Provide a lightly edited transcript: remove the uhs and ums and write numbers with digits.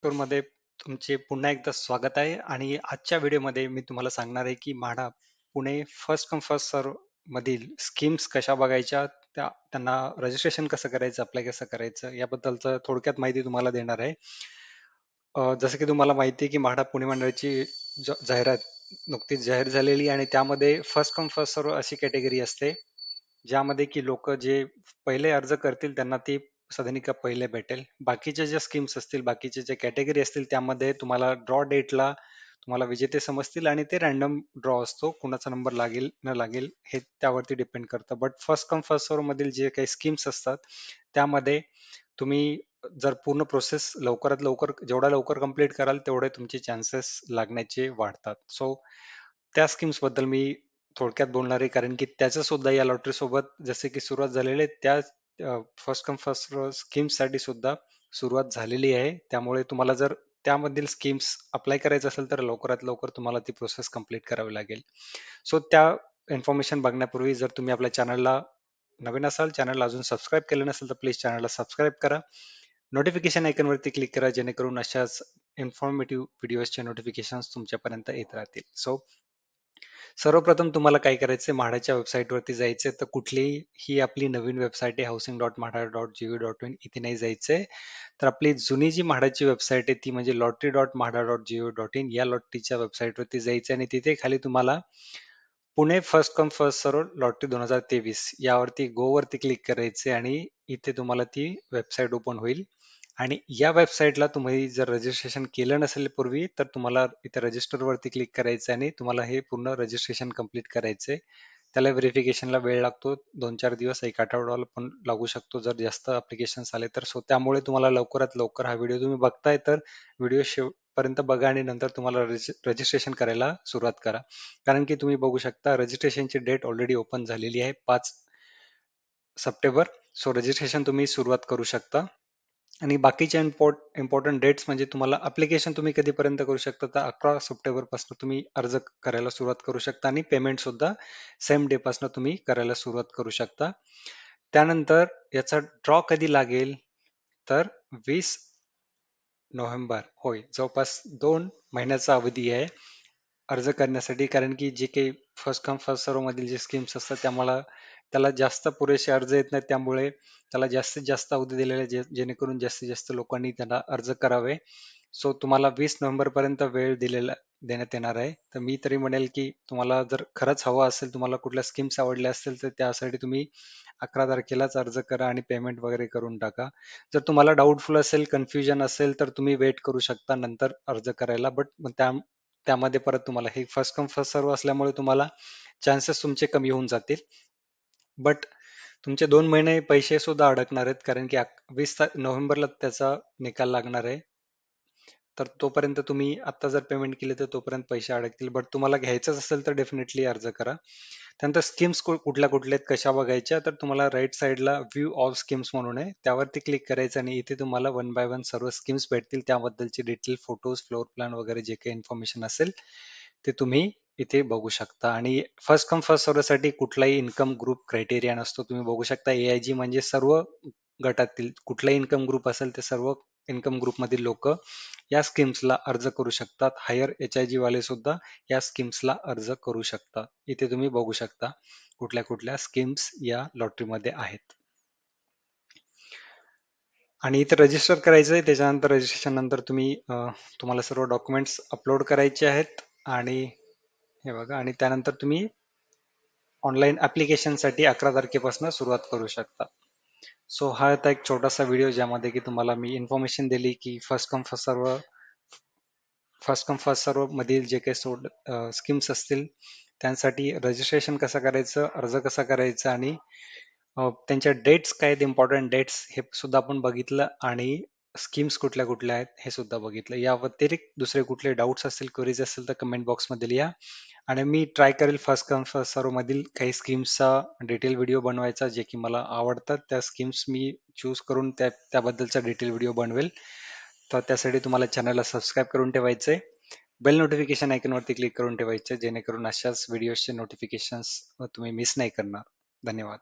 मध्ये तुमचे पुन्हा एकदा स्वागत आहे आणि आजच्या व्हिडिओमध्ये मी तुम्हाला सांगणार आहे की MHADA Pune first come first serve मधील स्कीम्स कशा बघायच्या, त्यांना रजिस्ट्रेशन कसं करायचं, अप्लाय कसं करायचं याबद्दलचं थोडक्यात माहिती तुम्हाला देणार आहे. जसं की तुम्हाला माहिती आहे की म्हाडा पुणे मंडळाची जाहिरात नुकतीच जाहीर झालेली आहे आणि त्यामध्ये फर्स्ट कम फर्स्ट सर्व अशी कॅटेगरी असते ज्यामध्ये की लोक जे पहिले अर्ज करतील त्यांना ती सदनिका पहिले भेटेल. बाकीचे जे स्कीम्स असतील, बाकीचे जे कॅटेगरी असतील त्यामध्ये तुम्हाला ड्रॉ डेटला तुम्हाला विजेते समजतील आणि ते रॅन्डम ड्रॉ असतो, कुणाचा नंबर लागेल न लागेल हे त्यावरती डिपेंड करतं. But first come first serve मधील जे काही स्कीम्स असतात त्यामध्ये तुम्ही जर पूर्ण प्रोसेस लवकरात लवकर जेवढा लवकर कंप्लीट कराल तेवढे तुमचे चान्सेस लागण्याचे वाढतात. सो त्या स्कीम्स बद्दल मी थोडक्यात बोलणार आहे, कारण की त्याचं सुद्धा या लॉटरी सोबत जसे की सुरुवात झालेली आहे त्या फर्स्ट कम फर्स्ट स्कीम्स साठी सुद्धा सुरुवात झालेली आहे. त्यामुळे तुम्हाला जर त्यामधील स्कीम्स अप्लाय करायचं असेल तर लवकरात लवकर तुम्हाला ती प्रोसेस कंप्लीट करावी लागेल. सो त्या इन्फॉर्मेशन बघण्यापूर्वी जर तुम्ही आपल्या चॅनलला नवीन असाल, चॅनलला अजून सबस्क्राईब केलं नसेल तर प्लीज चॅनलला सबस्क्राईब करा. नोटिफिकेशन आयकॉनवरती क्लिक करा जेणेकरून अशाच इन्फॉर्मेटिव्ह व्हिडिओजचे नोटिफिकेशन तुमच्यापर्यंत येत राहतील. सो सर्वप्रथम तुम्हाला काय करायचं, म्हाडाच्या वेबसाईटवरती जायचं. तर कुठलीही ही आपली नवीन वेबसाईट आहे housing.mahda.gov.in, इथे नाही जायचंय. तर आपली जुनी जी म्हाडाची वेबसाईट आहे ती म्हणजे lottery.mahda.gov.in या लॉटरीच्या वेबसाईटवरती जायचं आणि तिथे खाली तुम्हाला Pune first come first serve lottery 2023 यावरती गो वरती क्लिक करायचे आणि इथे तुम्हाला ती वेबसाईट ओपन होईल. आणि या वेबसाईटला तुम्ही जर रजिस्ट्रेशन केलं नसेल पूर्वी तर तुम्हाला इथे रजिस्टर वरती क्लिक करायचं आणि तुम्हाला हे पूर्ण रजिस्ट्रेशन कंप्लीट करायचंय. त्याला व्हेरिफिकेशनला वेळ लागतो, 2-4 दिवस, एक आठवडाला पण लागू शकतो जर जास्त अप्लिकेशन्स आले तर. सो त्यामुळे तुम्हाला लवकरात लवकर हा व्हिडिओ तुम्ही बघताय तर व्हिडिओ शेवटपर्यंत बघा आणि नंतर तुम्हाला रजिस्ट्रेशन करायला सुरुवात करा. कारण की तुम्ही बघू शकता रजिस्ट्रेशनची डेट ऑलरेडी ओपन झालेली आहे 5 सप्टेंबर. सो रजिस्ट्रेशन तुम्ही सुरुवात करू शकता. आणि बाकीच्या इम्पॉर्टंट डेट्स म्हणजे तुम्हाला अप्लिकेशन तुम्ही कधीपर्यंत करू शकता, तर 11 सप्टेंबर पासून तुम्ही अर्ज करायला सुरुवात करू शकता आणि पेमेंट सुद्धा सेम डे पासून तुम्ही करायला सुरुवात करू शकता. त्यानंतर याचा ड्रॉ कधी लागेल तर 20 नोव्हेंबर, होय, जवळपास 2 महिन्याचा अवधी आहे अर्ज करण्यासाठी. कारण की जे काही फर्स्ट कम फर्स्ट सर्व मधील जे स्कीम्स असतात त्याला जास्त पुरेसे अर्ज येत नाहीत, त्यामुळे त्याला जास्तीत जास्त अवधी दिलेले जेणेकरून जास्तीत जास्त लोकांनी त्याला अर्ज करावे. सो तुम्हाला 20 नोव्हेंबर पर्यंत वेळ देण्यात येणार आहे. तर मी तरी म्हणेल की तुम्हाला जर खरंच हवं असेल, तुम्हाला कुठल्या स्कीम्स आवडल्या असतील तर त्यासाठी तुम्ही 11 तारखेलाच अर्ज करा आणि पेमेंट वगैरे करून टाका. जर तुम्हाला डाऊटफुल असेल, कन्फ्युजन असेल तर तुम्ही वेट करू शकता नंतर अर्ज करायला. बट त्यामध्ये परत तुम्हाला हे फर्स्ट कम फर्स्ट सर्व असल्यामुळे तुम्हाला चान्सेस तुमचे कमी होऊन जातील. बट तुमचे 2 महिने पैसे सुद्धा अडकणार आहेत, कारण की 20 नोव्हेंबरला त्याचा निकाल लागणार आहे. तर तोपर्यंत तुम्ही आता जर पेमेंट केले तर तोपर्यंत पैसे अडकतील. बट तुम्हाला घ्यायचंच असेल तर डेफिनेटली अर्ज करा. त्यानंतर स्कीम्स कुठल्या कुठल्या आहेत, कशा बघायच्या, तर तुम्हाला राईट साईडला व्ह्यू ऑल स्कीम्स म्हणून आहे, त्यावरती क्लिक करायचं आणि इथे तुम्हाला 1 बाय 1 सर्व स्कीम्स भेटतील. त्याबद्दलची डिटेल, फोटोज, फ्लोर प्लॅन वगैरे जे काही इन्फॉर्मेशन असेल ते तुम्ही इथे बघू शकता. आणि फर्स्ट कम फर्स्ट सर्वसाठी कुठलाही इन्कम ग्रुप क्रायटेरिया नसतो. तुम्ही बघू शकता AIG म्हणजे सर्व गटातील कुठलाही इन्कम ग्रुप असेल ते सर्व इन्कम ग्रुपमधील लोक या स्कीम्सला अर्ज करू शकतात. हायर HIG वाले सुद्धा या स्कीम्सला अर्ज करू शकतात. इथे तुम्ही बघू शकता कुठल्या कुठल्या स्कीम्स या लॉटरीमध्ये आहेत. आणि इथे रजिस्टर करायचं आहे. त्याच्यानंतर रजिस्ट्रेशन नंतर तुम्हाला सर्व डॉक्युमेंट्स अपलोड करायचे आहेत आणि हे बघा, आणि त्यानंतर तुम्ही ऑनलाईन ऍप्लिकेशनसाठी 11 तारखेपासून सुरुवात करू शकता. सो हा आता एक छोटासा व्हिडिओ ज्यामध्ये की तुम्हाला मी इन्फॉर्मेशन दिली की फर्स्ट कम फर्स्ट सर्व मधील जे काही स्कीम्स असतील त्यांसाठी रजिस्ट्रेशन कसं करायचं, अर्ज कसा करायचा आणि त्यांच्या डेट्स काय आहेत, इम्पॉर्टंट डेट्स हे सुद्धा आपण बघितलं आणि स्कीम्स कुठल्या कुठल्या आहेत हे सुद्धा बघितलं. या व्यतिरिक्त दुसरे कुठले डाऊट्स असतील, क्वेरीज असतील तर कमेंट बॉक्समध्ये लिहा आणि मी ट्राय करेल फर्स्ट कम फर्स्ट सर्व मधील काही स्कीम्सचा डिटेल व्हिडिओ बनवायचा, जे की मला आवडतात. त्या स्कीम्स मी चूज करून त्याबद्दलचा डिटेल व्हिडिओ बनवेल. तर त्यासाठी तुम्हाला चॅनलला सबस्क्राईब करून ठेवायचंय, बेल नोटिफिकेशन आयकॉनवरती क्लिक करून ठेवायचे जेणेकरून अशाच व्हिडिओचे नोटिफिकेशन्स तुम्ही मिस नाही करणार. धन्यवाद.